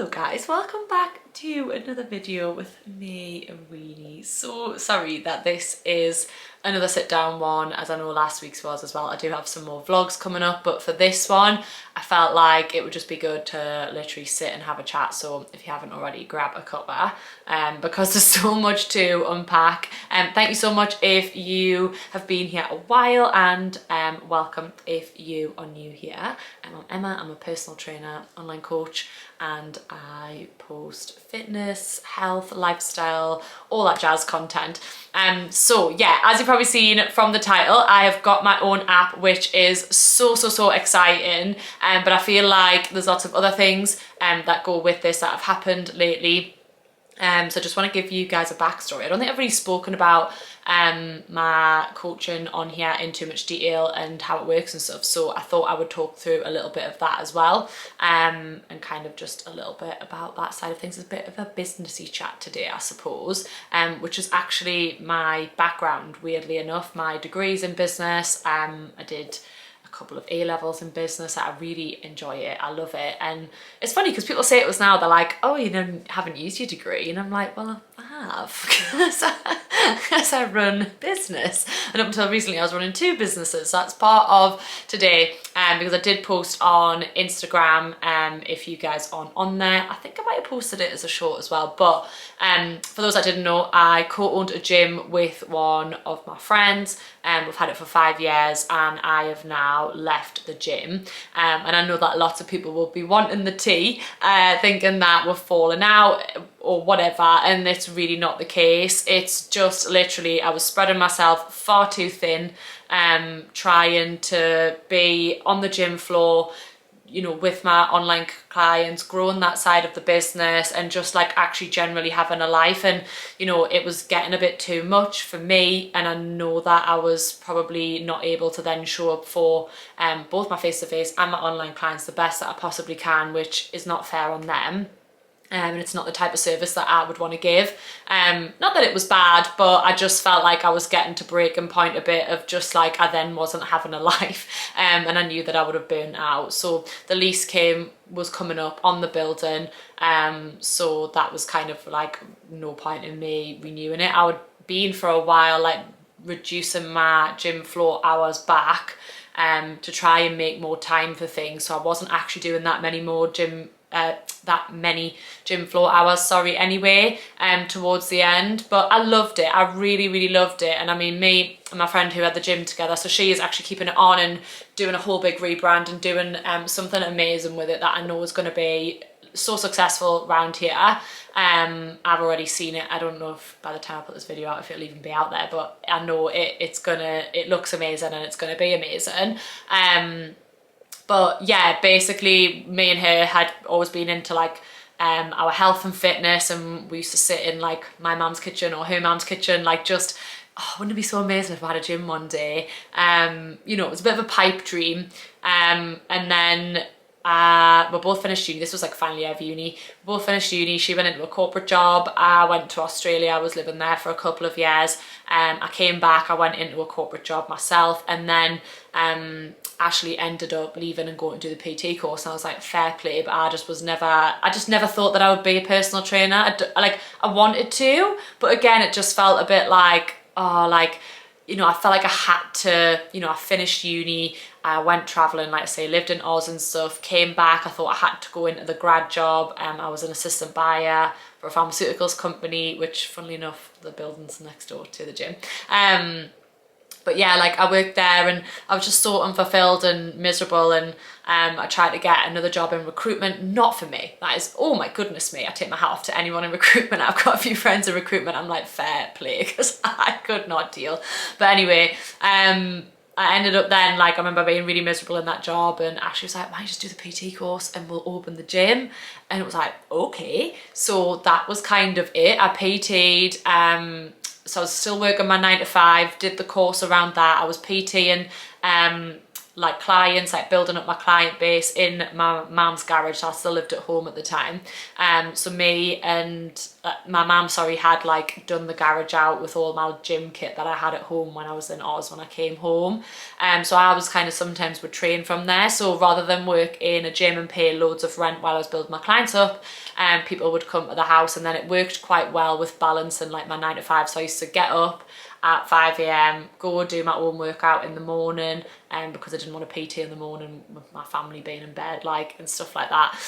Hello guys, welcome back to another video with me, Irene. So sorry that this is another sit down one, as I know last week's was as well. I do have some more vlogs coming up, but for this one I felt like it would just be good to literally sit and have a chat. So if you haven't already, grab a cuppa because there's so much to unpack. Thank you so much if you have been here a while, and welcome if you are new here. I'm Emma, I'm a personal trainer, online coach, and I post fitness, health, lifestyle, all that jazz content. So yeah, as you've probably seen from the title, I have got my own app, which is so exciting. But I feel like there's lots of other things that go with this that have happened lately. So I just want to give you guys a backstory. I don't think I've really spoken about my coaching on here in too much detail and how it works and stuff, so I thought I would talk through a little bit of that as well, and kind of just a little bit about that side of things. It's a bit of a businessy chat today, I suppose, which is actually my background. Weirdly enough, my degree's in business. I did a couple of A-levels in business. I really enjoy it, I love it. And it's funny because people say it was now, they're like, oh, you know, haven't used your degree, and I'm like, well, I have, because I run business, and up until recently I was running two businesses. So that's part of today, because I did post on Instagram. If you guys aren't on there, I think I might have posted it as a short as well, but for those that didn't know, I co-owned a gym with one of my friends, and we've had it for 5 years, and I have now left the gym, and I know that lots of people will be wanting the tea, thinking that we're falling out or whatever, and it's really not the case. It's just literally I was spreading myself far too thin, trying to be on the gym floor, you know, with my online clients, growing that side of the business, and just like actually generally having a life. And you know, it was getting a bit too much for me, and I know that I was probably not able to then show up for both my face-to-face and my online clients the best that I possibly can, which is not fair on them. And it's not the type of service that I would want to give. Not that it was bad, but I just felt like I was getting to breaking point a bit of just like I then wasn't having a life, and I knew that I would have burnt out. So the lease was coming up on the building, so that was kind of like no point in me renewing it. I would been for a while like reducing my gym floor hours back, to try and make more time for things. So I wasn't actually doing that many gym floor hours, sorry, anyway, towards the end. But I loved it, I really loved it. And I mean, me and my friend who had the gym together, so she is actually keeping it on and doing a whole big rebrand and doing something amazing with it that I know is going to be so successful around here. I've already seen it. I don't know if by the time I put this video out if it'll even be out there, but I know it looks amazing and it's gonna be amazing. But yeah, basically me and her had always been into like our health and fitness, and we used to sit in like my mum's kitchen or her mum's kitchen, like just, oh, wouldn't it be so amazing if I had a gym one day? You know, it was a bit of a pipe dream. And then we both finished uni. This was like final year of uni. We both finished uni. She went into a corporate job. I went to Australia. I was living there for a couple of years. I came back. I went into a corporate job myself, and then Ashley ended up leaving and going to do the PT course, and I was like, fair play, but I just never thought that I would be a personal trainer. I wanted to, but again, it just felt a bit like, oh, like, you know, I felt like I had to, you know, I finished uni, I went traveling, like I say, lived in Oz and stuff, came back, I thought I had to go into the grad job. I was an assistant buyer for a pharmaceuticals company, which funnily enough, the building's next door to the gym. But yeah, like I worked there and I was just so unfulfilled and miserable, and I tried to get another job in recruitment. Not for me. That is, oh my goodness me, I take my hat off to anyone in recruitment. I've got a few friends in recruitment. I'm like, fair play, because I could not deal. But anyway, I ended up then, like, I remember being really miserable in that job, and Ashley was like, why don't you just do the PT course and we'll open the gym? And it was like, okay. So that was kind of it. I PT'd, so I was still working my 9 to 5, did the course around that. I was PTing like clients, like building up my client base in my mum's garage. So I still lived at home at the time. So me and my mum, sorry, had like done the garage out with all my gym kit that I had at home when I was in Oz when I came home. So I was kind of sometimes would train from there. So rather than work in a gym and pay loads of rent while I was building my clients up, people would come to the house, and then it worked quite well with balancing like my 9 to 5. So I used to get up at 5 a.m, go do my own workout in the morning, because I didn't want a PT in the morning with my family being in bed, like, and stuff like that,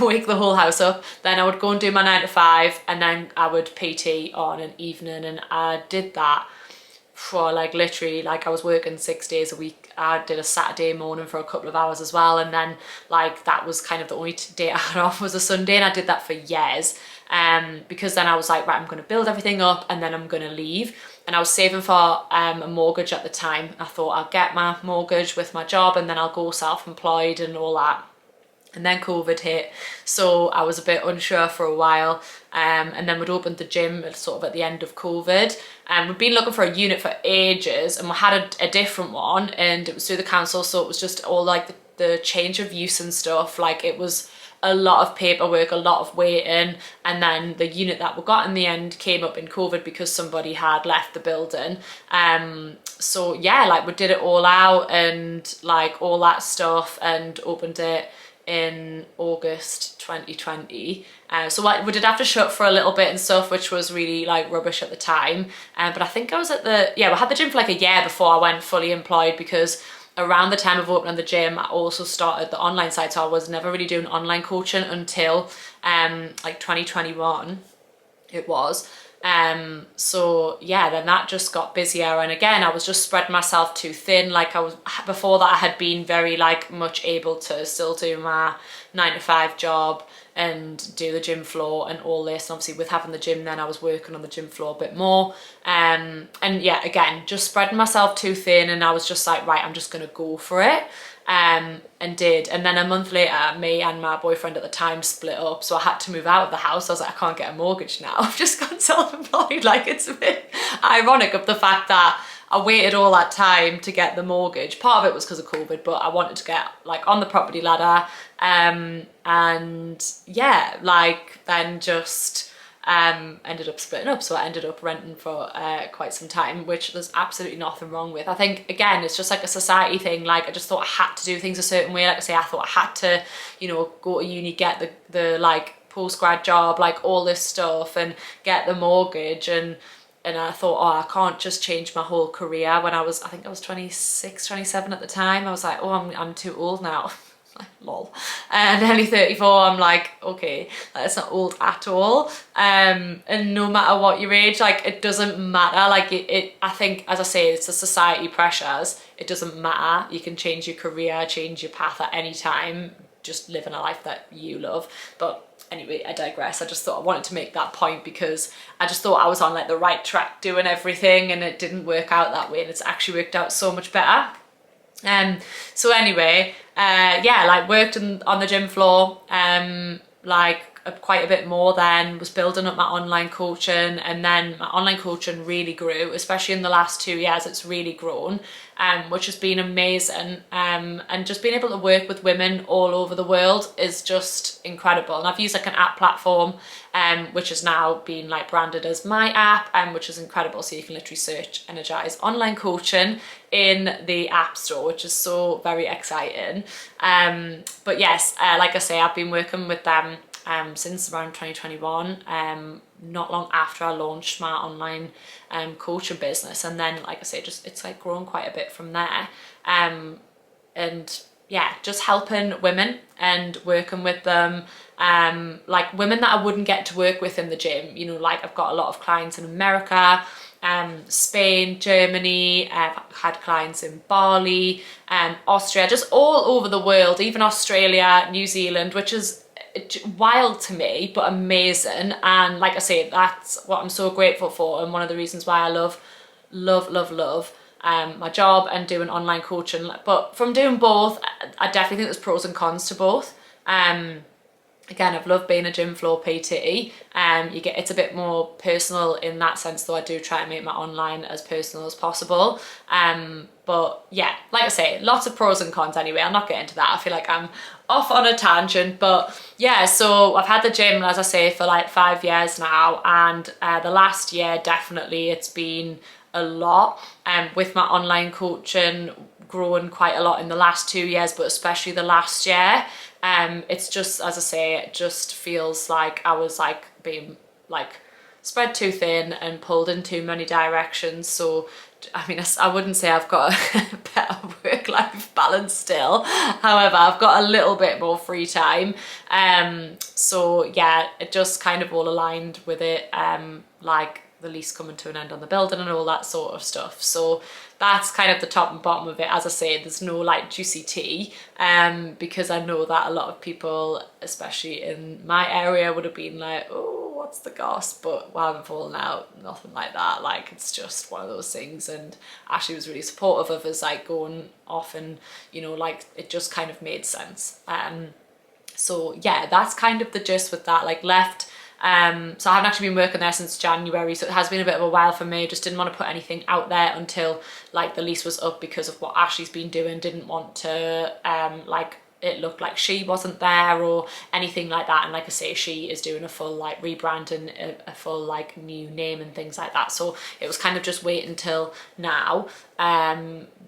wake the whole house up. Then I would go and do my 9 to 5, and then I would PT on an evening, and I did that for like literally, like, I was working 6 days a week. I did a Saturday morning for a couple of hours as well, and then like that was kind of the only day I had off was a Sunday, and I did that for years, because then I was like, right, I'm going to build everything up and then I'm going to leave. And I was saving for a mortgage at the time. I thought I'll get my mortgage with my job and then I'll go self-employed and all that. And then COVID hit, so I was a bit unsure for a while, and then we'd opened the gym sort of at the end of COVID, and we'd been looking for a unit for ages, and we had a different one, and it was through the council, so it was just all like the change of use and stuff. Like, it was a lot of paperwork, a lot of waiting, and then the unit that we got in the end came up in COVID because somebody had left the building. So yeah, like, we did it all out and like all that stuff, and opened it in August 2020. So we did have to shut for a little bit and stuff, which was really like rubbish at the time, but I think I was at we had the gym for like a year before I went fully employed, because around the time of opening the gym I also started the online side, so I was never really doing online coaching until like 2021 it was. So yeah, then that just got busier, and again I was just spreading myself too thin. Like, I was, before that I had been very like much able to still do my 9 to 5 job and do the gym floor and all this, and obviously with having the gym then I was working on the gym floor a bit more, and yeah, again just spreading myself too thin, and I was just like, right, I'm just gonna go for it. And did, and then a month later me and my boyfriend at the time split up, so I had to move out of the house. I was like, I can't get a mortgage now, I've just gone self-employed. Like, it's a bit ironic of the fact that I waited all that time to get the mortgage. Part of it was because of COVID, but I wanted to get like on the property ladder, and yeah, like then just ended up splitting up, so I ended up renting for quite some time, which there's absolutely nothing wrong with. I think, again, it's just like a society thing. Like, I just thought I had to do things a certain way. Like I say, I thought I had to, you know, go to uni, get the like post-grad job, like all this stuff, and get the mortgage, and I thought, oh, I can't just change my whole career. When I think I was 26, 27 at the time, I was like, oh, I'm too old now. Lol. And nearly 34, I'm like, okay, that's not old at all. And no matter what your age, like, it doesn't matter. Like, I think, as I say, it's the society pressures. It doesn't matter. You can change your career, change your path at any time, just living a life that you love. But anyway, I digress. I just thought I wanted to make that point, because I just thought I was on like the right track doing everything, and it didn't work out that way, and it's actually worked out so much better. So anyway, yeah, like, worked on the gym floor, like quite a bit more, then was building up my online coaching, and then my online coaching really grew, especially in the last 2 years. It's really grown, which has been amazing, and just being able to work with women all over the world is just incredible. And I've used like an app platform, which has now been like branded as my app, which is incredible. So you can literally search Energize Online Coaching in the App Store, which is so very exciting. But yes, like I say, I've been working with them since around 2021, not long after I launched my online coaching business, and then, like I say, just it's like grown quite a bit from there, and yeah, just helping women and working with them, like women that I wouldn't get to work with in the gym. You know, like, I've got a lot of clients in America, Spain, Germany, I've had clients in Bali, Austria, just all over the world, even Australia, New Zealand, which is wild to me, but amazing. And like I say, that's what I'm so grateful for, and one of the reasons why I love my job and doing online coaching. But from doing both, I definitely think there's pros and cons to both. Again, I've loved being a gym floor PT. It's a bit more personal in that sense, though I do try and make my online as personal as possible. But yeah, like I say, lots of pros and cons anyway. I'll not get into that. I feel like I'm off on a tangent, but yeah, so I've had the gym, as I say, for like 5 years now, and the last year, definitely, it's been a lot, with my online coaching growing quite a lot in the last 2 years, but especially the last year. It's just, as I say, it just feels like I was like being like spread too thin and pulled in too many directions. So I mean, I wouldn't say I've got a better work-life balance still. However, I've got a little bit more free time. So yeah, it just kind of all aligned with it, like the lease coming to an end on the building and all that sort of stuff. So that's kind of the top and bottom of it. As I say, there's no like juicy tea, because I know that a lot of people, especially in my area, would have been like, oh, what's the goss? But while I'm falling out, nothing like that. Like, it's just one of those things. And Ashley was really supportive of us like going off, and you know, like it just kind of made sense. So yeah, that's kind of the gist with that. Like left. So I haven't actually been working there since January, so it has been a bit of a while for me. Just didn't want to put anything out there until like the lease was up, because of what Ashley's been doing. Didn't want to like it looked like she wasn't there or anything like that. And like I say, she is doing a full like rebrand and a full like new name and things like that. So it was kind of just wait until now.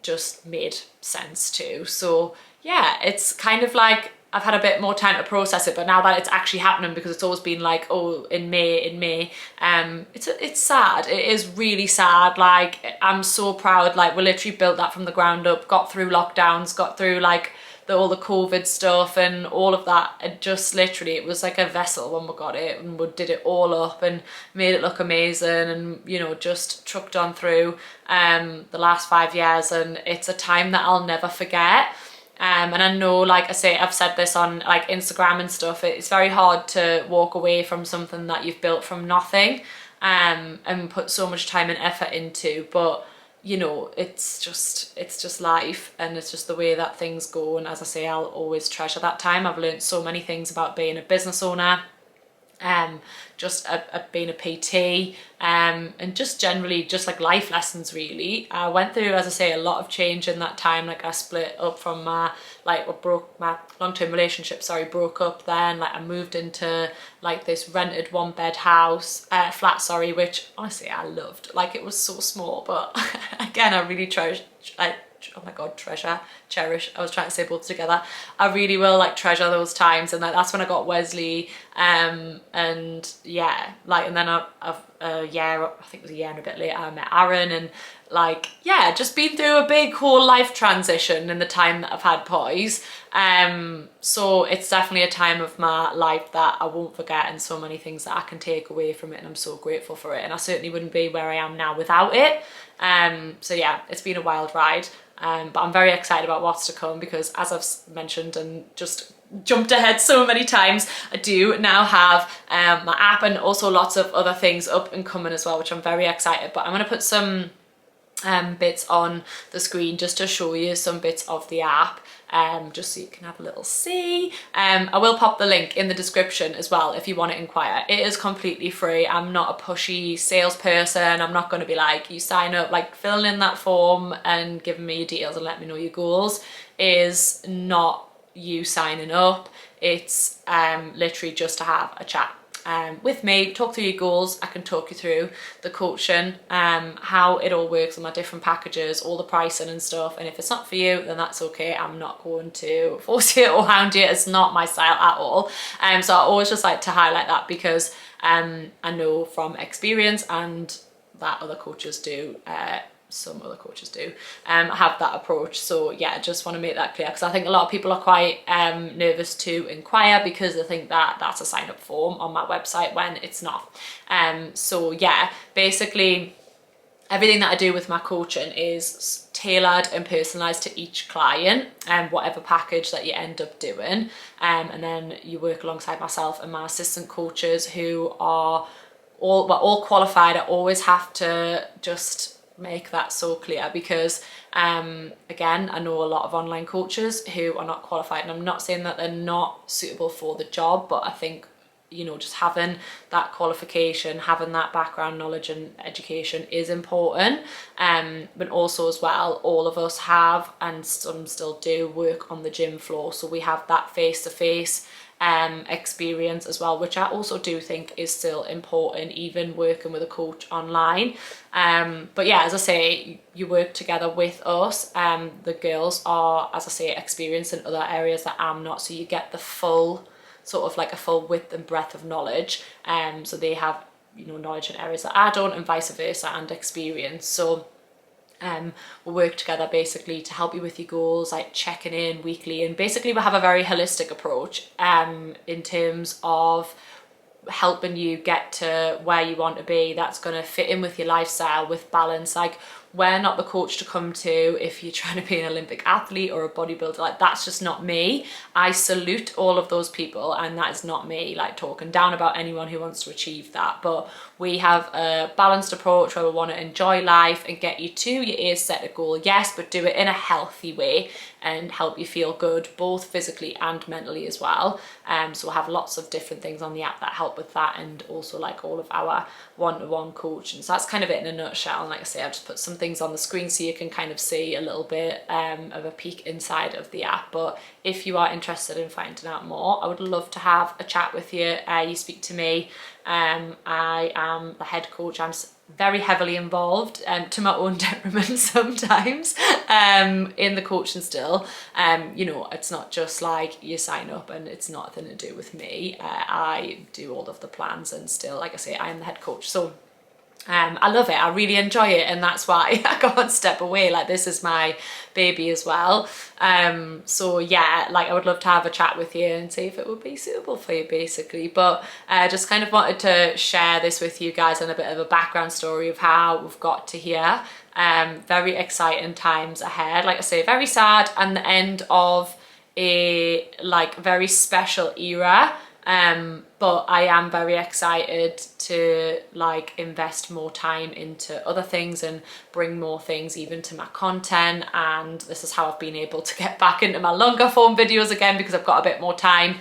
Just made sense too. So yeah, it's kind of like I've had a bit more time to process it, but now that it's actually happening, because it's always been like, oh, in May, it's sad. It is really sad. Like, I'm so proud. Like, we literally built that from the ground up, got through lockdowns, got through like all the COVID stuff and all of that. It just literally, it was like a vessel when we got it, and we did it all up and made it look amazing, and you know, just trucked on through the last 5 years. And it's a time that I'll never forget. And I know, like I say, I've said this on like Instagram and stuff, it's very hard to walk away from something that you've built from nothing, and put so much time and effort into. But you know, it's just life, and it's just the way that things go. And as I say, I'll always treasure that time. I've learned so many things about being a business owner, just being a PT, and just generally just like life lessons really. I went through, as I say, a lot of change in that time. Like, I split up from my long-term relationship, broke up then. Like, I moved into like this rented 1-bed house, flat, which honestly I loved. Like, it was so small, but again, I really oh my god, cherish, I was trying to say both together. I really will like treasure those times. And that's when I got Wesley, and yeah, like, and then a year, I think it was a year and a bit later, I met Aaron. And like, yeah, just been through a big whole life transition in the time that I've had boys. So it's definitely a time of my life that I won't forget, and so many things that I can take away from it, and I'm so grateful for it. And I certainly wouldn't be where I am now without it. So yeah, it's been a wild ride. But I'm very excited about what's to come, because as I've mentioned and just jumped ahead so many times, I do now have my app, and also lots of other things up and coming as well, which I'm very excited. But I'm going to put some bits on the screen just to show you some bits of the app, just so you can have a little see. I will pop the link in the description as well if you want to inquire. It is completely free. I'm not a pushy salesperson. I'm not going to be like, you sign up, like filling in that form and giving me your details and let me know your goals is not you signing up. It's literally just to have a chat with me, talk through your goals. I can talk you through the coaching, how it all works on my different packages, all the pricing and stuff. And if it's not for you, then that's okay. I'm not going to force you or hound you. It's not my style at all. So I always just like to highlight that, because I know from experience, and that other coaches do, some other coaches do have that approach. So yeah, I just want to make that clear, because I think a lot of people are quite nervous to inquire, because they think that that's a sign up form on my website, when it's not. So yeah, basically everything that I do with my coaching is tailored and personalized to each client, and whatever package that you end up doing, and then you work alongside myself and my assistant coaches, who are all qualified. I always have to just make that so clear, because again, I know a lot of online coaches who are not qualified, and I'm not saying that they're not suitable for the job, but I think, you know, just having that qualification, having that background knowledge and education is important. But also as well, all of us have, and some still do, work on the gym floor, so we have that face-to-face experience as well, which I also do think is still important, even working with a coach online. But yeah, as I say, you work together with us. The girls are, as I say, experienced in other areas that I'm not, so you get the full sort of like a full width and breadth of knowledge. So they have, you know, knowledge in areas that I don't, and vice versa, and experience. So we'll work together basically to help you with your goals, like checking in weekly, and basically we have a very holistic approach in terms of helping you get to where you want to be, that's going to fit in with your lifestyle with balance. Like, we're not the coach to come to if you're trying to be an Olympic athlete or a bodybuilder. Like, that's just not me. I salute all of those people, and that is not me, like talking down about anyone who wants to achieve that. But we have a balanced approach where we want to enjoy life and get you to your A set goal, yes, but do it in a healthy way and help you feel good, both physically and mentally as well. So we'll have lots of different things on the app that help with that, and also like all of our one-to-one coaching. So that's kind of it in a nutshell. And like I say, I've just put some things on the screen so you can kind of see a little bit of a peek inside of the app. But if you are interested in finding out more, I would love to have a chat with you. You speak to me. I am the head coach. I'm very heavily involved, to my own detriment sometimes, in the coaching still. You know, it's not just like you sign up and it's nothing to do with me. I do all of the plans, and still, like I say, I am the head coach. So I love it, I really enjoy it, and that's why I can't step away. Like, this is my baby as well. So yeah, like I would love to have a chat with you and see if it would be suitable for you basically. But I just kind of wanted to share this with you guys, and a bit of a background story of how we've got to here. Very exciting times ahead. Like I say, very sad, and the end of a like very special era. But I am very excited to like invest more time into other things and bring more things even to my content. And this is how I've been able to get back into my longer form videos again, because I've got a bit more time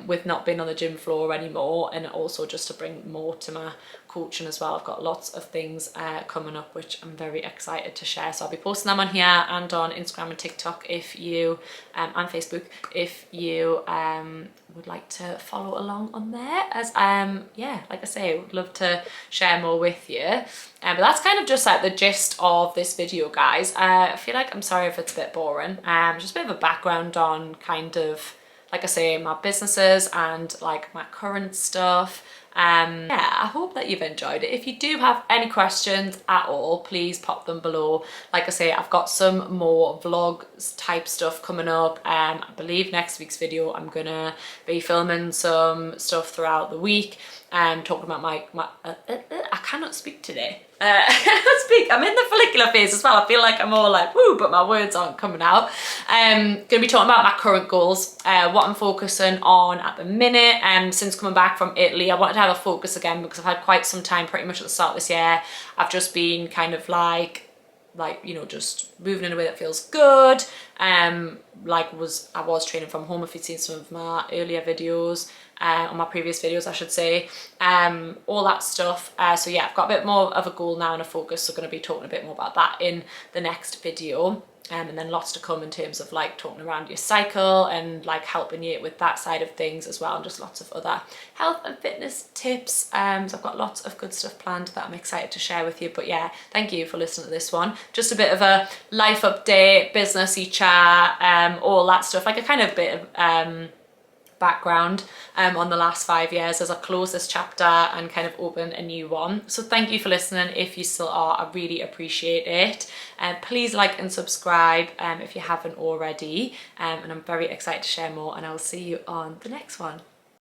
with not being on the gym floor anymore, and also just to bring more to my coaching as well. I've got lots of things coming up which I'm very excited to share, so I'll be posting them on here and on Instagram and TikTok if you and Facebook if you would like to follow along on there, as yeah, like I say, I would love to share more with you. But that's kind of just like the gist of this video, guys. I feel like, I'm sorry if it's a bit boring, just a bit of a background on kind of, like I say, my businesses and like my current stuff. Yeah, I hope that you've enjoyed it. If you do have any questions at all, please pop them below. Like I say, I've got some more vlogs type stuff coming up. I believe next week's video I'm gonna be filming some stuff throughout the week, talking about my I cannot speak today. I'm in the follicular phase as well. I feel like I'm all like woo, but my words aren't coming out. Gonna be talking about my current goals, what I'm focusing on at the minute. Since coming back from Italy, I wanted to have a focus again, because I've had quite some time, pretty much at the start of this year. I've just been kind of like you know, just moving in a way that feels good. Like I was training from home, if you've seen some of my earlier videos, on my previous videos I should say, all that stuff. So yeah, I've got a bit more of a goal now and a focus, so I'm going to be talking a bit more about that in the next video. And then lots to come in terms of like talking around your cycle and like helping you with that side of things as well, and just lots of other health and fitness tips. So I've got lots of good stuff planned that I'm excited to share with you. But yeah, thank you for listening to this one. Just a bit of a life update, businessy chat, all that stuff, like a kind of bit of background on the last 5 years as I close this chapter and kind of open a new one. So thank you for listening. If you still are, I really appreciate it. Please like and subscribe if you haven't already, and I'm very excited to share more, and I will see you on the next one.